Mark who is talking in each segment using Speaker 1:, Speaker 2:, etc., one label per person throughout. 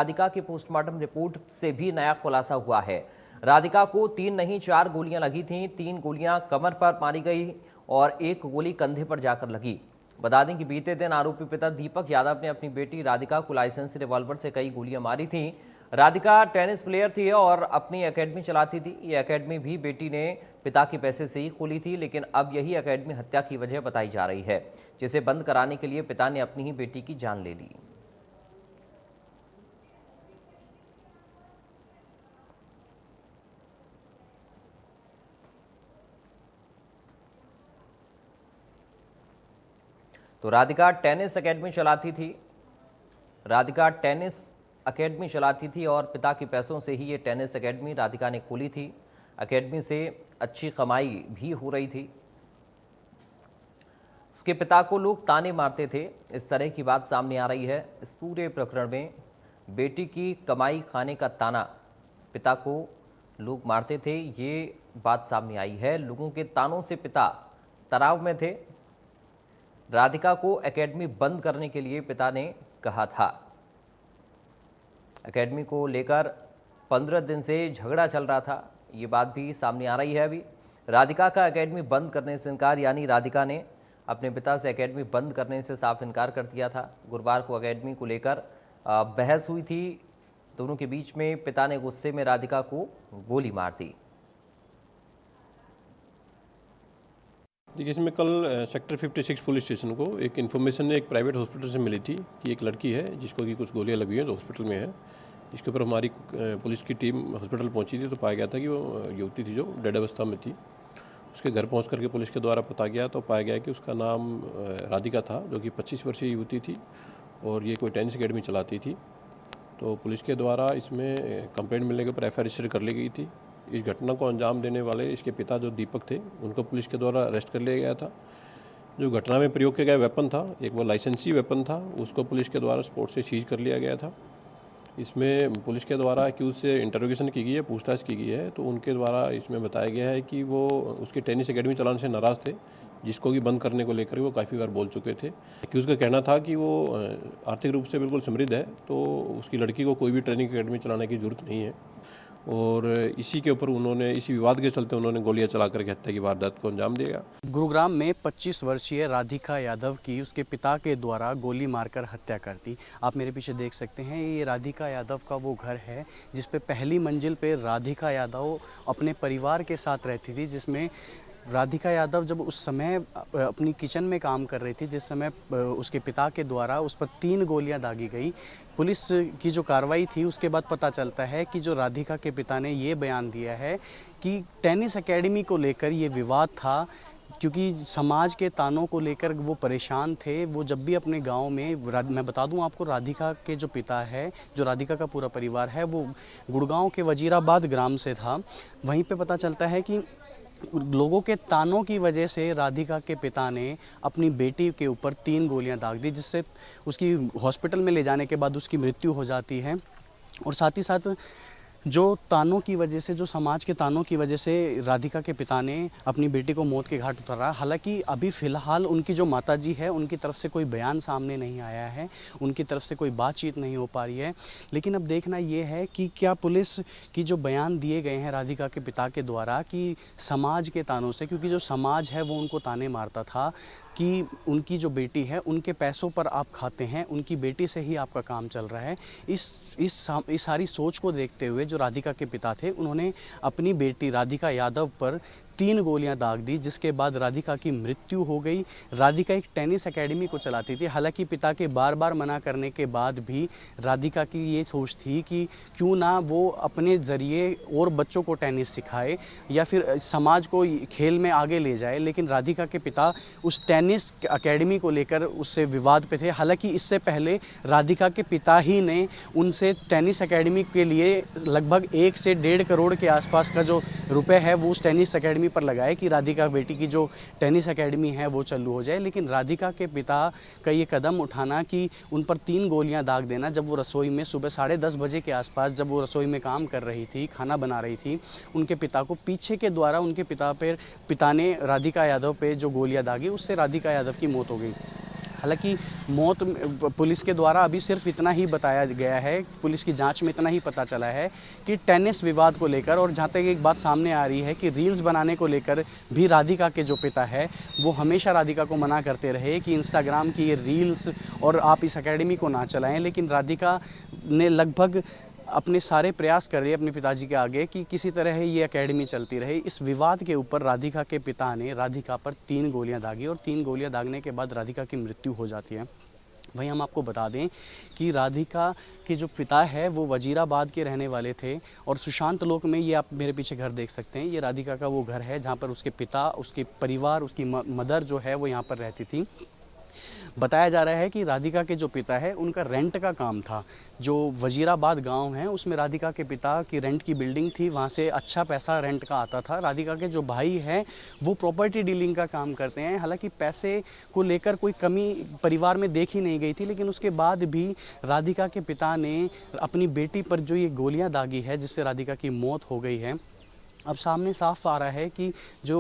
Speaker 1: राधिका की postmortem report से भी नया खुलासा हुआ है। राधिका को 3 नहीं 4 गोलियां लगी थीं। 3 गोलियां कमर पर मारी गई और 1 गोली कंधे पर जाकर लगी। बता दें कि बीते दिन आरोपी पिता दीपक यादव ने अपनी बेटी राधिका को लाइसेंसी रिवॉल्वर से कई गोलियां मारी थीं। राधिका टेनिस प्लेयर थी और अपनी एकेडमी चलाती थी। ये एकेडमी भी बेटी ने पिता के पैसे से ही खोली थी, लेकिन अब यही एकेडमी हत्या की वजह बताई जा रही है, जिसे बंद कराने के लिए पिता ने अपनी ही बेटी की जान ले ली। तो राधिका टेनिस एकेडमी चलाती थी। राधिका टेनिस एकेडमी चलाती थी और पिता के पैसों से ही ये टेनिस एकेडमी राधिका ने खोली थी। एकेडमी से अच्छी कमाई भी हो रही थी। उसके पिता को लोग ताने मारते थे, इस तरह की बात सामने आ रही है। इस पूरे प्रकरण में बेटी की कमाई खाने का ताना पिता को लोग मारते थे, ये बात सामने आई है। लोगों के तानों से पिता तनाव में थे। राधिका को एकेडमी बंद करने के लिए पिता ने कहा था। एकेडमी को लेकर 15 दिन से झगड़ा चल रहा था, ये बात भी सामने आ रही है। अभी राधिका का एकेडमी बंद करने से इनकार, यानी राधिका ने अपने पिता से एकेडमी बंद करने से साफ इनकार कर दिया था। गुरुवार को एकेडमी को लेकर बहस हुई थी दोनों के बीच में। पिता ने गुस्से में राधिका को गोली मार दी।
Speaker 2: देखिए, इसमें कल सेक्टर 56 पुलिस स्टेशन को एक इन्फॉर्मेशन एक प्राइवेट हॉस्पिटल से मिली थी कि एक लड़की है जिसको कि कुछ गोलियां लगी हैं, तो हॉस्पिटल में है। इसके ऊपर हमारी पुलिस की टीम हॉस्पिटल पहुंची थी, तो पाया गया था कि वो युवती थी जो डेड अवस्था में थी। उसके घर पहुंच करके पुलिस के द्वारा पता गया तो पाया गया कि उसका नाम राधिका था, जो कि 25 वर्षीय युवती थी और ये कोई टेनिस अकेडमी चलाती थी। तो पुलिस के द्वारा इसमें कंप्लेंट मिलने के ऊपर FIR रजिस्टर कर ली गई थी। इस घटना को अंजाम देने वाले इसके पिता जो दीपक थे, उनको पुलिस के द्वारा अरेस्ट कर लिया गया था। जो घटना में प्रयोग किया गया वेपन था, एक वो लाइसेंसी वेपन था, उसको पुलिस के द्वारा स्पॉट से सीज कर लिया गया था। इसमें पुलिस के द्वारा एक्यूज से इंटरोगेशन की गई है, पूछताछ की गई है। तो उनके द्वारा इसमें बताया गया है कि वो उसकी टेनिस अकेडमी चलाने से नाराज़ थे, जिसको कि बंद करने को लेकर वो काफ़ी बार बोल चुके थे। एक्यूज का कहना था कि वो आर्थिक रूप से बिल्कुल समृद्ध है, तो उसकी लड़की को कोई भी ट्रेनिंग अकेडमी चलाने की जरूरत नहीं है। और इसी के ऊपर उन्होंने, इसी विवाद के चलते उन्होंने गोलियां चला करके हत्या की वारदात को अंजाम दिया।
Speaker 3: गुरुग्राम में 25 वर्षीय राधिका यादव की उसके पिता के द्वारा गोली मारकर हत्या कर दी। आप मेरे पीछे देख सकते हैं, ये राधिका यादव का वो घर है जिस पे पहली मंजिल पे राधिका यादव अपने परिवार के साथ रहती थी, जिसमें राधिका यादव जब उस समय अपनी किचन में काम कर रही थी, जिस समय उसके पिता के द्वारा उस पर 3 गोलियां दागी गई। पुलिस की जो कार्रवाई थी उसके बाद पता चलता है कि जो राधिका के पिता ने ये बयान दिया है कि टेनिस एकेडमी को लेकर ये विवाद था, क्योंकि समाज के तानों को लेकर वो परेशान थे। वो जब भी अपने गांव में, मैं बता दूं आपको, राधिका के जो पिता है, जो राधिका का पूरा परिवार है, वो गुड़गांव के वजीराबाद ग्राम से था। वहीं पे पता चलता है कि लोगों के तानों की वजह से राधिका के पिता ने अपनी बेटी के ऊपर 3 गोलियां दाग दी, जिससे उसकी हॉस्पिटल में ले जाने के बाद उसकी मृत्यु हो जाती है। और साथ ही साथ जो तानों की वजह से, जो समाज के तानों की वजह से राधिका के पिता ने अपनी बेटी को मौत के घाट उतारा। हालांकि अभी फ़िलहाल उनकी जो माताजी है, उनकी तरफ से कोई बयान सामने नहीं आया है, उनकी तरफ से कोई बातचीत नहीं हो पा रही है। लेकिन अब देखना ये है कि क्या पुलिस की जो बयान दिए गए हैं राधिका के पिता के द्वारा कि समाज के तानों से, क्योंकि जो समाज है वो उनको ताने मारता था कि उनकी जो बेटी है उनके पैसों पर आप खाते हैं, उनकी बेटी से ही आपका काम चल रहा है। इस सारी सोच को देखते हुए जो राधिका के पिता थे, उन्होंने अपनी बेटी राधिका यादव पर 3 गोलियां दाग दी, जिसके बाद राधिका की मृत्यु हो गई। राधिका एक टेनिस एकेडमी को चलाती थी। हालांकि पिता के बार बार मना करने के बाद भी राधिका की ये सोच थी कि क्यों ना वो अपने ज़रिए और बच्चों को टेनिस सिखाए या फिर समाज को खेल में आगे ले जाए। लेकिन राधिका के पिता उस टेनिस एकेडमी को लेकर उससे विवाद पे थे। हालांकि इससे पहले राधिका के पिता ही ने उनसे टेनिस एकेडमी के लिए लगभग 1 से 1.5 करोड़ के आसपास का जो रुपए है वो उस टेनिस एकेडमी पर लगाए कि राधिका बेटी की जो टेनिस एकेडमी है वो चालू हो जाए। लेकिन राधिका के पिता का ये कदम उठाना कि उन पर 3 गोलियां दाग देना, जब वो रसोई में सुबह 10:30 बजे के आसपास जब वो रसोई में काम कर रही थी, खाना बना रही थी, उनके पिता को पीछे के द्वारा उनके पिता ने राधिका यादव पे जो गोलियां दागी, उससे राधिका यादव की मौत हो गई। हालांकि मौत पुलिस के द्वारा अभी सिर्फ इतना ही बताया गया है, पुलिस की जांच में इतना ही पता चला है कि टेनिस विवाद को लेकर, और जहां तक एक बात सामने आ रही है कि रील्स बनाने को लेकर भी राधिका के जो पिता है वो हमेशा राधिका को मना करते रहे कि इंस्टाग्राम की ये रील्स और आप इस एकेडमी को ना चलाएं, लेकिन राधिका ने लगभग अपने सारे प्रयास कर रही है अपने पिताजी के आगे कि किसी तरह ये एकेडमी चलती रहे। इस विवाद के ऊपर राधिका के पिता ने राधिका पर 3 गोलियां दागी और 3 गोलियां दागने के बाद राधिका की मृत्यु हो जाती है। वहीं हम आपको बता दें कि राधिका के जो पिता है वो वजीराबाद के रहने वाले थे और सुशांत लोक में, ये आप मेरे पीछे घर देख सकते हैं, ये राधिका का वो घर है जहाँ पर उसके पिता, उसके परिवार, उसकी मदर जो है वो यहाँ पर रहती थी। बताया जा रहा है कि राधिका के जो पिता है उनका रेंट का काम था। जो वजीराबाद गांव है उसमें राधिका के पिता की रेंट की बिल्डिंग थी, वहां से अच्छा पैसा रेंट का आता था। राधिका के जो भाई हैं वो प्रॉपर्टी डीलिंग का काम करते हैं। हालांकि पैसे को लेकर कोई कमी परिवार में देखी नहीं गई थी, लेकिन उसके बाद भी राधिका के पिता ने अपनी बेटी पर जो ये गोलियां दागी है जिससे राधिका की मौत हो गई है, अब सामने साफ आ रहा है कि जो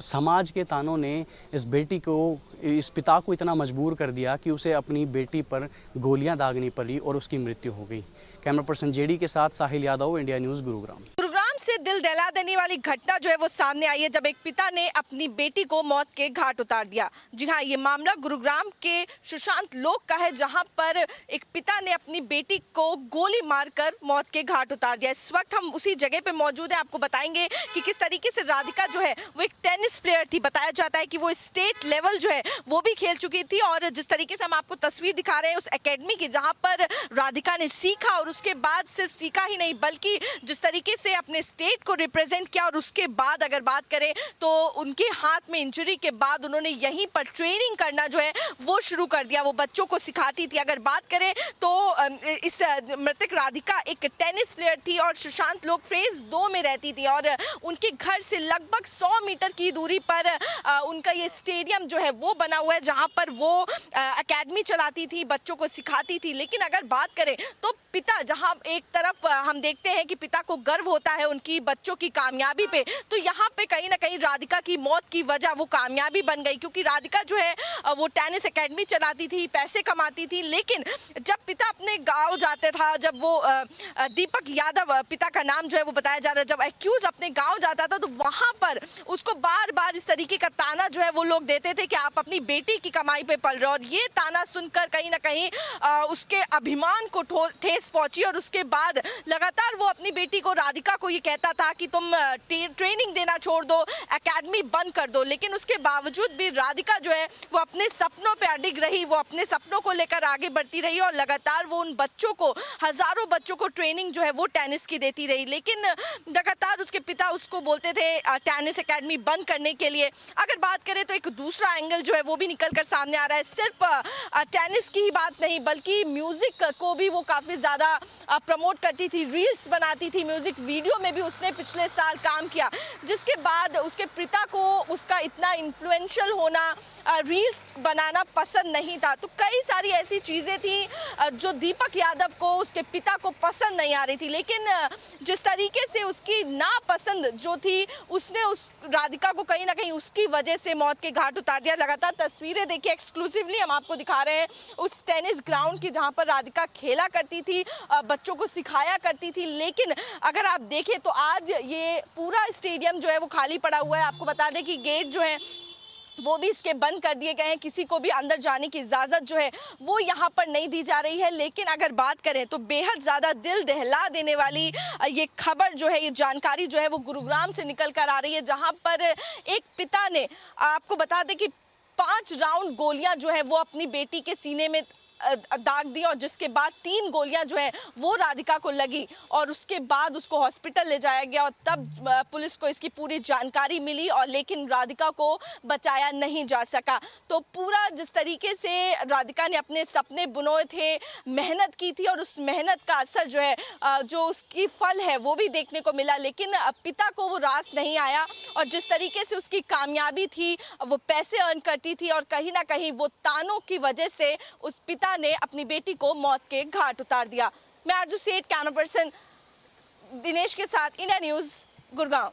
Speaker 3: समाज के तानों ने इस बेटी को, इस पिता को इतना मजबूर कर दिया कि उसे अपनी बेटी पर गोलियां दागनी पड़ी और उसकी मृत्यु हो गई। कैमरा पर्सन जेडी के साथ साहिल यादव, इंडिया न्यूज़, गुरुग्राम।
Speaker 4: गुरुग्राम से दिल दहला देने वाली घटना जो है वो सामने आई है जब एक पिता ने अपनी बेटी को मौत के घाट उतार दिया। जी हाँ, ये मामला गुरुग्राम के सुशांत लोक का है जहां पर एक पिता ने अपनी बेटी को गोली मारकर मौत के घाट उतार दिया। इस वक्त हम उसी जगह पे मौजूद हैं, आपको बताएंगे कि किस तरीके से राधिका जो है वो एक टेनिस प्लेयर थी। बताया जाता है कि वो स्टेट लेवल जो है वो भी खेल चुकी थी और जिस तरीके से हम आपको तस्वीर दिखा रहे हैं उस एकेडमी की जहां पर राधिका ने सीखा और उसके बाद सिर्फ सीखा ही नहीं बल्कि जिस तरीके से अपने स्टेट को रिप्रेजेंट किया और उसके बाद अगर बात करें तो उनके हाथ में इंजरी के बाद उन्होंने यहीं पर ट्रेनिंग करना जो है वो शुरू कर दिया। वो बच्चों को सिखाती थी। अगर बात करें तो इस मृतक राधिका एक टेनिस प्लेयर थी और सुशांत लोक फेज 2 में रहती थी और उनके घर से लगभग 100 मीटर की दूरी पर उनका ये स्टेडियम जो है वो बना हुआ है जहां पर वो एकेडमी चलाती थी, बच्चों को सिखाती थी। लेकिन अगर बात करें तो पिता, जहां एक तरफ हम देखते हैं कि पिता को गर्व होता है उनकी बच्चों की कामयाबी पे, तो यहाँ पे कहीं ना कहीं राधिका की मौत की वजह वो कामयाबी बन गई क्योंकि राधिका जो है वो टेनिस एकेडमी चलाती थी, पैसे कमाती थी। लेकिन जब पिता अपने गांव जाते था, जब वो दीपक यादव पिता का नाम जो है वो बताया जा रहा है, जब एक्यूज अपने गांव जाता था तो वहां पर उसको बार बार इस तरीके का ताना जो है वो लोग देते थे कि आप अपनी बेटी की कमाई पे पल रहे हो। और ये ताना सुनकर कहीं ना कहीं उसके अभिमान को ठेस पहुंची और उसके बाद लगातार वो अपनी बेटी को, राधिका को ये कहता था कि तुम ट्रेनिंग देना छोड़ दो, एकेडमी बंद कर दो। लेकिन उसके बावजूद भी राधिका जो है वो अपने सपनों पे अडिग रही, वो अपने सपनों को लेकर आगे बढ़ती रही और लगातार वो उन बच्चों को, हजारों बच्चों को ट्रेनिंग जो है वो टेनिस की देती रही। लेकिन लगातार उसके पिता उसको बोलते थे टेनिस एकेडमी बंद करने के लिए। अगर बात करें तो एक दूसरा एंगल जो है वो भी निकल कर सामने आ रहा है। सिर्फ टेनिस की ही बात नहीं बल्कि म्यूजिक को भी वो काफी ज्यादा प्रमोट करती थी, रील्स बनाती थी, म्यूजिक वीडियो में भी उसने पिछले साल काम किया, जिसके बाद उसके पिता को उसका इतना इन्फ्लुएंशियल होना, रील्स बनाना पसंद नहीं था। तो कई सारी ऐसी चीजें थी जो दीपक यादव को, उसके पिता को पसंद नहीं आ रही थी। लेकिन जिस तरीके से उसकी नापसंद जो थी उसने उस राधिका को कहीं ना कहीं उसकी वजह से मौत के घाट उतार दिया। लगातार तस्वीरें देखिए, एक्सक्लूसिवली हम आपको दिखा रहे हैं उस टेनिस ग्राउंड की जहां पर राधिका खेला करती थी, बच्चों को सिखाया करती थी। लेकिन अगर आप देखें तो आज ये पूरा स्टेडियम जो है वो खाली पड़ा हुआ है। आपको बता दें कि गेट जो है वो भी इसके बंद कर दिए गए हैं, किसी को भी अंदर जाने की इजाज़त जो है वो यहाँ पर नहीं दी जा रही है। लेकिन अगर बात करें तो बेहद ज़्यादा दिल दहला देने वाली ये खबर जो है, ये जानकारी जो है वो गुरुग्राम से निकल कर आ रही है जहाँ पर एक पिता ने, आपको बता दें कि 5 राउंड गोलियां जो है वो अपनी बेटी के सीने में दाग दी और जिसके बाद 3 गोलियां जो है वो राधिका को लगी और उसके बाद उसको हॉस्पिटल ले जाया गया और तब पुलिस को इसकी पूरी जानकारी मिली और लेकिन राधिका को बचाया नहीं जा सका। तो पूरा जिस तरीके से राधिका ने अपने सपने बुनोए थे, मेहनत की थी और उस मेहनत का असर जो है, जो उसकी फल है वो भी देखने को मिला। लेकिन पिता को वो रास नहीं आया और जिस तरीके से उसकी कामयाबी थी, वो पैसे अर्न करती थी और कहीं ना कहीं वो तानों की वजह से उस पिता ने अपनी बेटी को मौत के घाट उतार दिया। मैं आरजू सेठ, कैमरा पर्सन दिनेश के साथ, इंडिया न्यूज़, गुड़गांव।